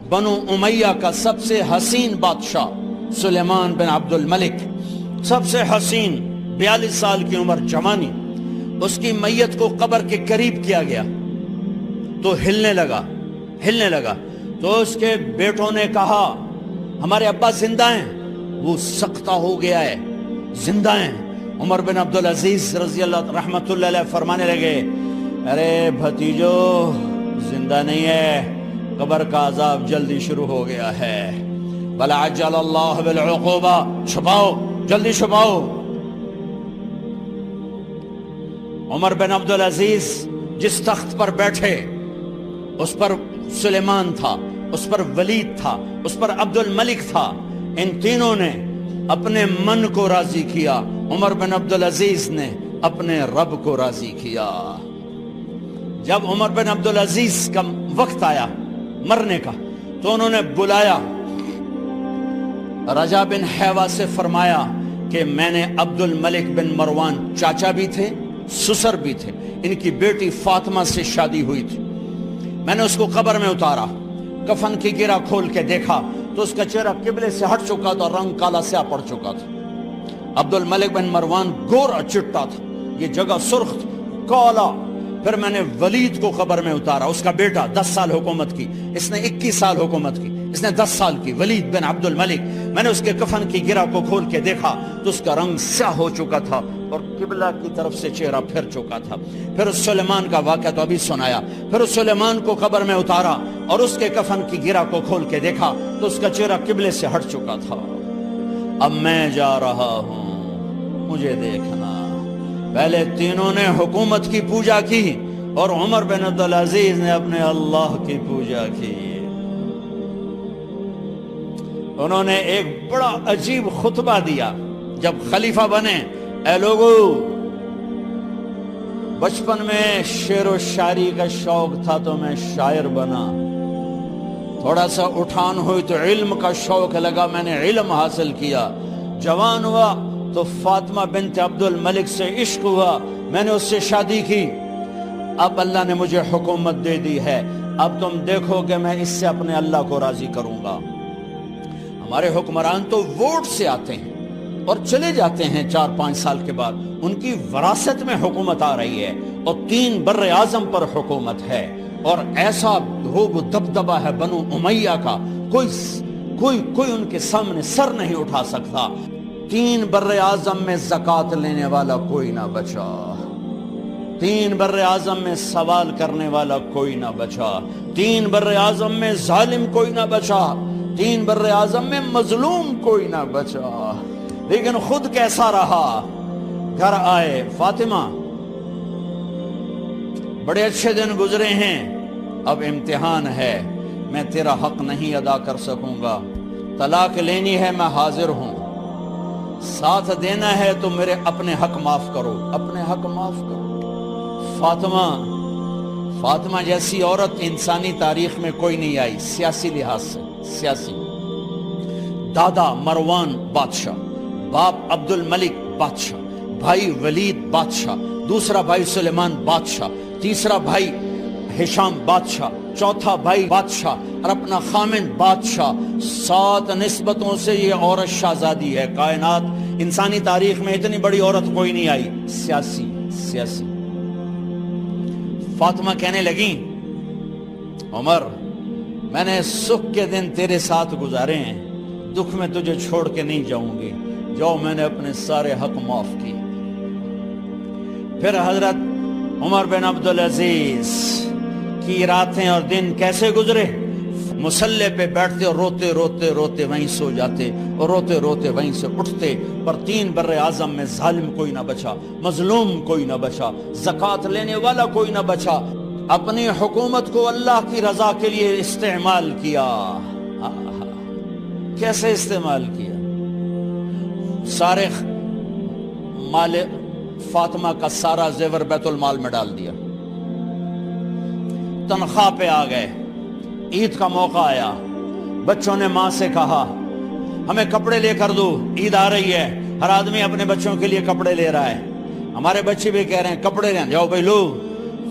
بنو امیہ کا سب سے حسین بادشاہ سلیمان بن عبد الملک، سب سے حسین، 42 سال کی عمر، جوانی، اس کی میت کو قبر کے قریب کیا گیا تو ہلنے لگا تو اس کے بیٹوں نے کہا ہمارے ابا زندہ ہیں، وہ سختہ ہو گیا ہے، زندہ ہیں۔ عمر بن عبدالعزیز رضی اللہ رحمت اللہ علیہ فرمانے لگے ارے بھتیجو زندہ نہیں ہے، قبر کا عذاب جلدی شروع ہو گیا ہے، بل عجل اللہ بالعقوبہ، چھپاؤ، جلدی چھپاؤ۔ عمر بن عبدالعزیز جس تخت پر بیٹھے اس پر سلیمان تھا، اس پر ولید تھا، اس پر عبد الملک تھا، ان تینوں نے اپنے من کو راضی کیا، عمر بن عبدالعزیز نے اپنے رب کو راضی کیا۔ جب عمر بن عبدالعزیز کا وقت آیا مرنے کا تو انہوں نے بلایا رجا بن حیوہ سے، فرمایا کہ میں نے عبد الملک بن مروان، چاچا بھی تھے سسر بھی تھے، ان کی بیٹی فاطمہ سے شادی ہوئی تھی، میں نے اس کو قبر میں اتارا، کفن کی گرہ کھول کے دیکھا تو اس کا چہرہ قبلے سے ہٹ چکا تھا، رنگ کالا سیاہ پڑ چکا تھا۔ عبد الملک بن مروان گورا چٹا تھا، یہ جگہ سرخ تھی، کالا۔ پھر میں نے ولید کو قبر میں اتارا، اس کا بیٹا 10 سال حکومت کی، اس نے 21 سال حکومت کی، اس نے 10 سال کی، ولید بن عبد الملک۔ میں نے اس کے کفن کی گرہ کو کھول کے دیکھا تو اس کا رنگ سیاہ ہو چکا تھا اور قبلہ کی طرف سے چہرہ پھر چکا تھا۔ پھر اس سلیمان کا واقعہ تو ابھی سنایا، پھر اس سلیمان کو قبر میں اتارا اور اس کے کفن کی گرہ کو کھول کے دیکھا تو اس کا چہرہ قبلے سے ہٹ چکا تھا۔ اب میں جا رہا ہوں، مجھے دیکھنا۔ پہلے تینوں نے حکومت کی پوجا کی اور عمر بن عبدالعزیز نے اپنے اللہ کی پوجا کی۔ انہوں نے ایک بڑا عجیب خطبہ دیا جب خلیفہ بنے، اے لوگو، بچپن میں شعر و شاعری کا شوق تھا تو میں شاعر بنا، تھوڑا سا اٹھان ہوئی تو علم کا شوق لگا، میں نے علم حاصل کیا، جوان ہوا تو فاطمہ بنت عبد الملک سے عشق ہوا، میں نے اس سے شادی کی، اب اللہ نے مجھے حکومت دے دی ہے، اب تم دیکھو کہ میں اس سے اپنے اللہ کو راضی کروں گا۔ ہمارے حکمران تو ووٹ سے آتے ہیں اور چلے جاتے ہیں 4-5 سال کے بعد، ان کی وراثت میں حکومت آ رہی ہے اور 3 بر اعظم پر حکومت ہے، اور ایسا روب دبدبہ ہے بنو امیہ کا، کوئی ان کے سامنے سر نہیں اٹھا سکتا۔ 3 بر اعظم میں زکوٰۃ لینے والا کوئی نہ بچا، 3 بر اعظم میں سوال کرنے والا کوئی نہ بچا، 3 بر اعظم میں ظالم کوئی نہ بچا، 3 بر اعظم میں مظلوم کوئی نہ بچا۔ لیکن خود کیسا رہا؟ گھر آئے، فاطمہ بڑے اچھے دن گزرے ہیں، اب امتحان ہے، میں تیرا حق نہیں ادا کر سکوں گا، طلاق لینی ہے میں حاضر ہوں، ساتھ دینا ہے تو میرے اپنے حق معاف کرو، اپنے حق معاف کرو۔ فاطمہ جیسی عورت انسانی تاریخ میں کوئی نہیں آئی، سیاسی لحاظ سے، سیاسی۔ دادا مروان بادشاہ، باپ عبد الملک بادشاہ، بھائی ولید بادشاہ، دوسرا بھائی سلیمان بادشاہ، تیسرا بھائی ہشام بادشاہ، چوتھا بھائی بادشاہ اور اپنا خامن بادشاہ، 7 نسبتوں سے یہ عورت شہزادی ہے۔ کائنات انسانی تاریخ میں اتنی بڑی عورت کوئی نہیں آئی، سیاسی۔ فاطمہ کہنے لگیں عمر، میں نے سکھ کے دن تیرے ساتھ گزارے ہیں، دکھ میں تجھے چھوڑ کے نہیں جاؤں گی، جو میں نے اپنے سارے حق معاف کیے۔ پھر حضرت عمر بن عبدالعزیز کی راتیں اور دن کیسے گزرے؟ مسلح پہ بیٹھتے اور روتے وہیں سو جاتے اور روتے وہیں سے اٹھتے، پر 3 بر اعظم میں ظالم کوئی نہ بچا، مظلوم کوئی نہ بچا، زکوٰۃ لینے والا کوئی نہ بچا، اپنی حکومت کو اللہ کی رضا کے لیے استعمال کیا۔ کیسے استعمال کیا؟ سارے مال فاطمہ کا سارا زیور بیت المال میں ڈال دیا، تنخواہ پہ آ گئے، عید کا موقع آیا، بچوں نے ماں سے کہا ہمیں کپڑے لے کر دو، عید آ رہی ہے، ہر آدمی اپنے بچوں کے لیے کپڑے لے رہا ہے، ہمارے بچے بھی کہہ رہے ہیں کپڑے لیں، جاؤ بھائی لو۔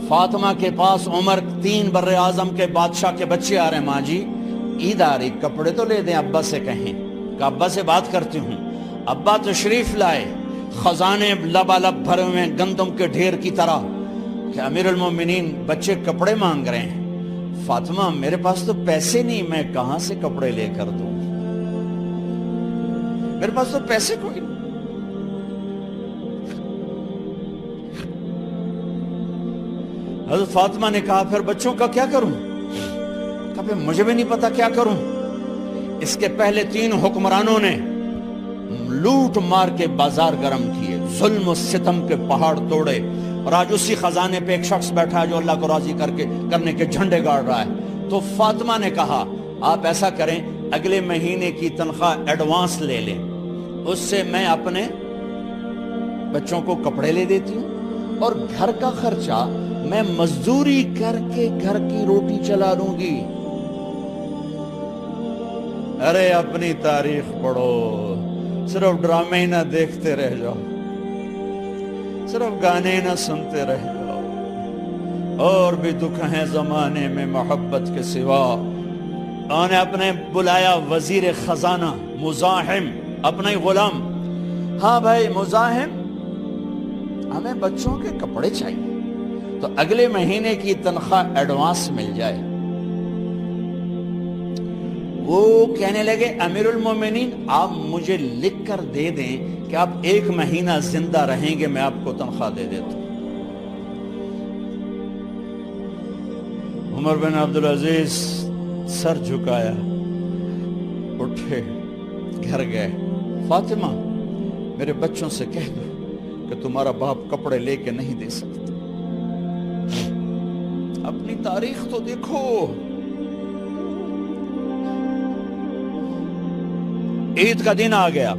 فاطمہ کے پاس عمر 3 بر اعظم کے بادشاہ کے بچے آ رہے ہیں، ماں جی عید آ رہی، کپڑے تو لے دیں، ابا سے کہیں کہ ابا سے بات کرتی ہوں۔ ابا تشریف لائے، خزانے لبالب بھرے ہوئے ہیں گندم کے ڈھیر کی طرح، کہ امیر المومنین بچے کپڑے مانگ رہے ہیں۔ فاطمہ میرے پاس تو پیسے نہیں، میں کہاں سے کپڑے لے کر دوں، میرے پاس تو پیسے کوئی نہیں۔ حضرت فاطمہ نے کہا پھر بچوں کا کیا کروں؟ کہا پھر مجھے بھی نہیں پتا کیا کروں۔ اس کے پہلے 3 حکمرانوں نے لوٹ مار کے بازار گرم کیے، ظلم و ستم کے پہاڑ توڑے، اور آج اسی خزانے پہ ایک شخص بیٹھا ہے جو اللہ کو راضی کرنے کے جھنڈے گاڑ رہا ہے۔ تو فاطمہ نے کہا آپ ایسا کریں، اگلے مہینے کی تنخواہ ایڈوانس لے لیں، اس سے میں اپنے بچوں کو کپڑے لے دیتی ہوں، اور گھر کا خرچہ میں مزدوری کر کے گھر کی روٹی چلا دوں گی۔ ارے اپنی تاریخ پڑھو، صرف ڈرامے ہی نہ دیکھتے رہ جاؤ، صرف گانے ہی نہ سنتے رہ جاؤ، اور بھی دکھ ہیں زمانے میں محبت کے سوا۔ انہوں نے اپنے بلایا وزیر خزانہ مزاحم، اپنا ہی غلام، ہاں بھائی مزاحم، ہمیں بچوں کے کپڑے چاہیے، تو اگلے مہینے کی تنخواہ ایڈوانس مل جائے۔ وہ کہنے لگے امیر المومنین آپ مجھے لکھ کر دے دیں کہ آپ 1 مہینہ زندہ رہیں گے، میں آپ کو تنخواہ دے دیتا ہوں۔ عمر بن عبدالعزیز سر جھکایا، اٹھے، گھر گئے، فاطمہ میرے بچوں سے کہہ دو کہ تمہارا باپ کپڑے لے کے نہیں دے سکتا۔ اپنی تاریخ تو دیکھو، عید کا دن آ گیا،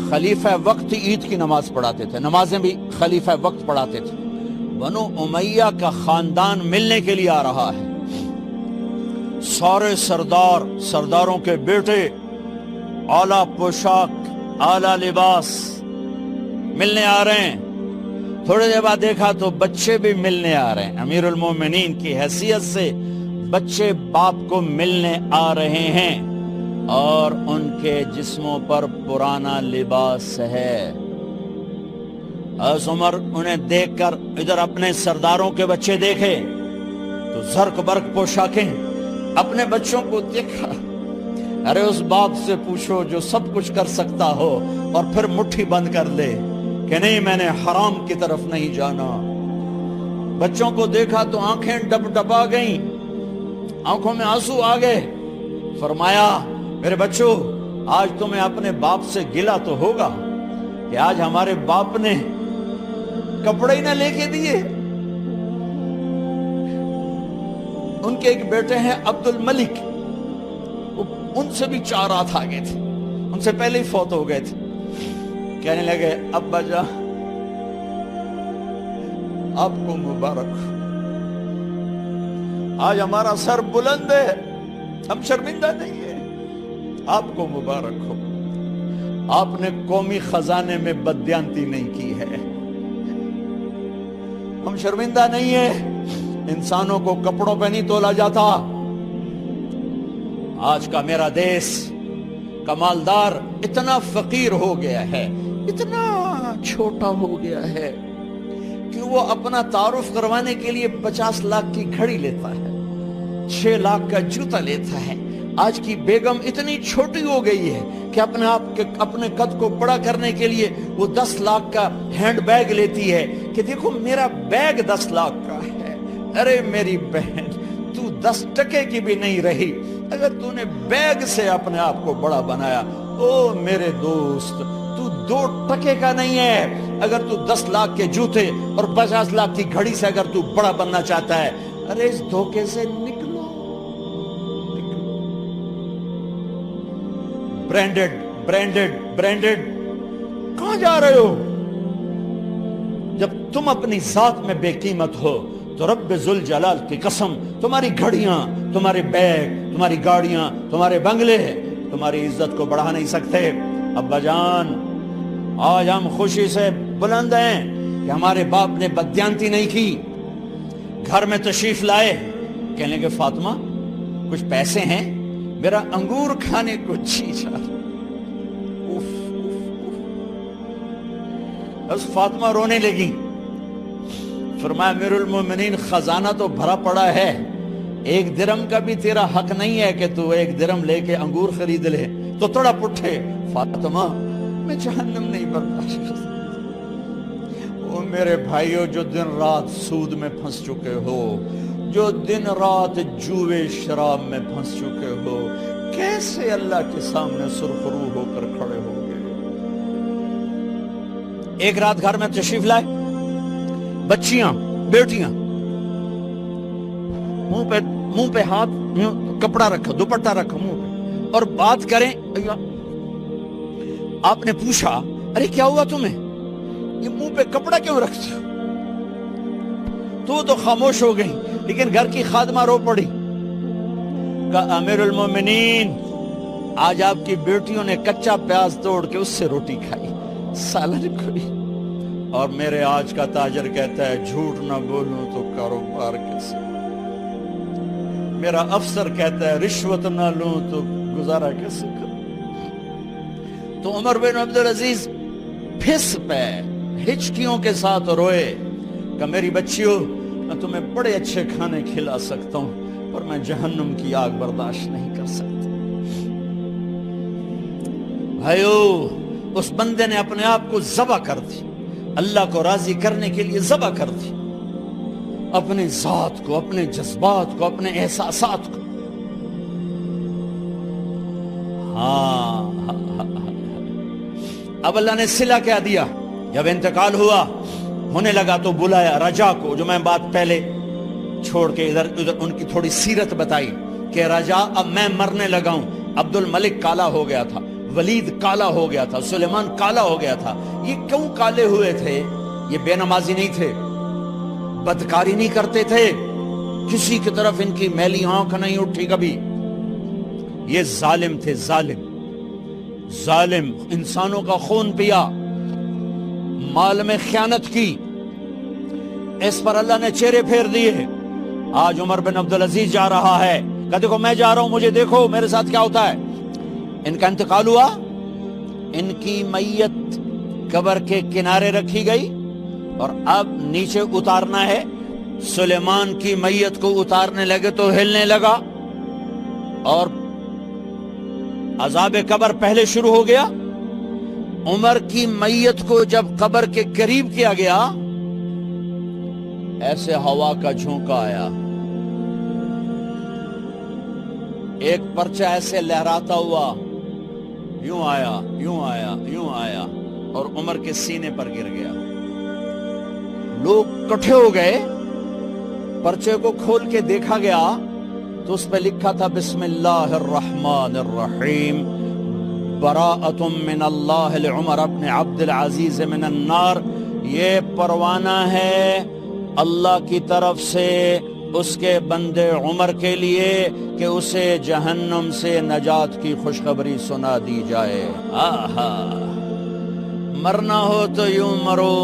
خلیفہ وقت عید کی نماز پڑھاتے تھے، نمازیں بھی خلیفہ وقت پڑھاتے تھے۔ بنو امیہ کا خاندان ملنے کے لیے آ رہا ہے، سارے سرداروں کے بیٹے اعلیٰ پوشاک، اعلیٰ لباس ملنے آ رہے ہیں۔ تھوڑے دیر بعد دیکھا تو بچے بھی ملنے آ رہے ہیں، امیر المومنین کی حیثیت سے بچے باپ کو ملنے آ رہے ہیں، اور ان کے جسموں پر پرانا لباس ہے۔ حضرت عمر انہیں دیکھ کر ادھر اپنے سرداروں کے بچے دیکھے تو زرق برق پوشاکیں، اپنے بچوں کو دیکھا۔ ارے اس باپ سے پوچھو جو سب کچھ کر سکتا ہو اور پھر مٹھی بند کر لے کہ نہیں میں نے حرام کی طرف نہیں جانا۔ بچوں کو دیکھا تو آنکھیں ڈب ڈبا گئیں، آنکھوں میں آنسو آ گئے۔ فرمایا میرے بچوں آج تمہیں اپنے باپ سے گلہ تو ہوگا کہ آج ہمارے باپ نے کپڑے ہی نہ لے کے دیے۔ ان کے ایک بیٹے ہیں عبد الملک، ان سے بھی 4 ہاتھ آگے تھے، ان سے پہلے ہی فوت ہو گئے تھے۔ کہنے لگے ابا جان آپ کو مبارک ہو، آج ہمارا سر بلند ہے، ہم شرمندہ نہیں ہیں، آپ کو مبارک ہو، آپ نے قومی خزانے میں بددیانتی نہیں کی ہے، ہم شرمندہ نہیں ہیں، انسانوں کو کپڑوں پہ نہیں تولا جاتا۔ آج کا میرا دیس کا مالدار اتنا فقیر ہو گیا ہے، اتنا چھوٹا ہو گیا ہے کہ وہ اپنا تعارف کروانے کے لیے 50 لاکھ کی گھڑی لیتا ہے، 6 لاکھ کا جوتا لیتا ہے۔ آج کی بیگم اتنی چھوٹی ہو گئی ہے کہ اپنے قد کو بڑا کرنے کے لیے وہ 10 لاکھ کا ہینڈ بیگ لیتی ہے کہ دیکھو میرا بیگ 10 لاکھ کا ہے۔ ارے میری بہن تو 10 ٹکے کی بھی نہیں رہی اگر تو نے بیگ سے اپنے آپ کو بڑا بنایا۔ او میرے دوست تو 2 ٹکے کا نہیں ہے اگر تو 10 لاکھ کے جوتے اور 50 لاکھ کی گھڑی سے اگر تو بڑا بننا چاہتا ہے۔ ارے اس دھوکے سے نکلو۔ برینڈڈ کہاں جا رہے ہو؟ جب تم اپنی ذات میں بے قیمت ہو تو رب ذوالجلال کی قسم تمہاری گھڑیاں، تمہارے بیگ، تمہاری گاڑیاں، تمہارے بنگلے تمہاری عزت کو بڑھا نہیں سکتے۔ ابا جان آج ہم خوشی سے بلند ہیں کہ ہمارے باپ نے بددیانتی نہیں کی۔ گھر میں تشریف لائے، کہنے لگے فاطمہ کچھ پیسے ہیں، میرا انگور کھانے کو جی چاہ۔ بس فاطمہ رونے لگی، فرمایا امیر المومنین خزانہ تو بھرا پڑا ہے، 1 درم کا بھی تیرا حق نہیں ہے کہ تو 1 درم لے کے انگور خرید لے۔ تو تڑپ اٹھے، فاطمہ میں جہنم نہیں برداشت کر سکتا۔ او میرے بھائیو، جو دن رات سود میں پھنس چکے ہو، جو دن رات جوے شراب میں پھنس چکے ہو، کیسے اللہ کے سامنے سرخرو ہو کر کھڑے ہو گے؟ ایک رات گھر میں تشریف لائے، بچیاں بیٹیاں، منہ پہ ہاتھ، کپڑا رکھا، دوپٹہ رکھا منہ پہ، اور بات کریں۔ آپ نے پوچھا ارے کیا ہوا تمہیں، یہ منہ پہ کپڑا کیوں رکھتے ہو؟ تو خاموش ہو گئی، لیکن گھر کی خادمہ رو پڑی، کہا امیر المومنین آج آپ کی بیٹیوں نے کچا پیاز توڑ کے اس سے روٹی کھائی، سالن کھائی، اور میرے آج کا تاجر کہتا ہے جھوٹ نہ بولوں تو کاروبار کیسے، میرا افسر کہتا ہے رشوت نہ لوں تو گزارا کیسے کروں۔ تو عمر بن عبدالعزیز پھس پہ ہچکیوں کے ساتھ روئے کہ میری بچیوں، میں تمہیں بڑے اچھے کھانے کھلا سکتا ہوں، پر میں جہنم کی آگ برداشت نہیں کر سکتا۔ بھائیو، اس بندے نے اپنے آپ کو ذبح کر دی، اللہ کو راضی کرنے کے لیے ذبح کر دی، اپنے ذات کو، اپنے جذبات کو، اپنے احساسات کو۔ اب اللہ نے صلہ کیا دیا، جب انتقال ہوا ہونے لگا تو بلایا رجا کو، جو میں بات پہلے چھوڑ کے ادھر ان کی تھوڑی سیرت بتائی کہ رجا اب میں مرنے لگا ہوں۔ عبد الملک کالا ہو گیا تھا، ولید کالا ہو گیا تھا، سلیمان کالا ہو گیا تھا۔ یہ کیوں کالے ہوئے تھے؟ یہ بے نمازی نہیں تھے، بدکاری نہیں کرتے تھے، کسی کی طرف ان کی میلی آنکھ نہیں اٹھی کبھی۔ یہ ظالم تھے، ظالم، انسانوں کا خون پیا، مال میں خیانت کی، اس پر اللہ نے چہرے پھیر دیے۔ آج عمر بن عبدالعزیز جا رہا ہے کہ دیکھو میں جا رہا ہوں، مجھے دیکھو میرے ساتھ کیا ہوتا ہے۔ ان کا انتقال ہوا، ان کی میت قبر کے کنارے رکھی گئی، اور اب نیچے اتارنا ہے۔ سلیمان کی میت کو اتارنے لگے تو ہلنے لگا، اور عذاب قبر پہلے شروع ہو گیا۔ عمر کی میت کو جب قبر کے قریب کیا گیا، ایسے ہوا کا جھونکا آیا، ایک پرچہ ایسے لہراتا ہوا یوں آیا، یوں آیا، یوں آیا، اور عمر کے سینے پر گر گیا۔ لوگ کٹھے ہو گئے، پرچے کو کھول کے دیکھا گیا تو اس پہ لکھا تھا بسم اللہ الرحمن الرحیم، براءۃ من اللہ لعمر ابن عبد العزیز من النار۔ یہ پروانہ ہے اللہ کی طرف سے اس کے بندے عمر کے لیے کہ اسے جہنم سے نجات کی خوشخبری سنا دی جائے۔ آہا، مرنا ہو تو یوں مرو،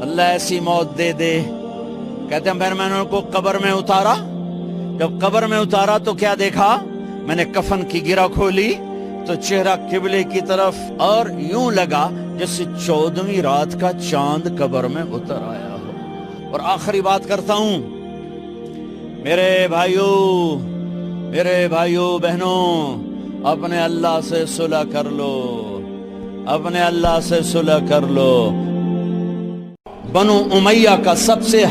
اللہ ایسی موت دے دے۔ کہتے ہیں پھر میں نے ان کو قبر میں اتارا، جب قبر میں اتارا تو کیا دیکھا؟ میں نے کفن کی گرہ کھولی تو چہرہ قبلے کی طرف، اور یوں لگا جیسے 14ویں رات کا چاند قبر میں اتر آیا ہو۔ اور آخری بات کرتا ہوں، میرے بھائیوں بہنوں، اپنے اللہ سے صلح کر لو، اپنے اللہ سے صلح کر لو۔ بنو امیہ کا سب سے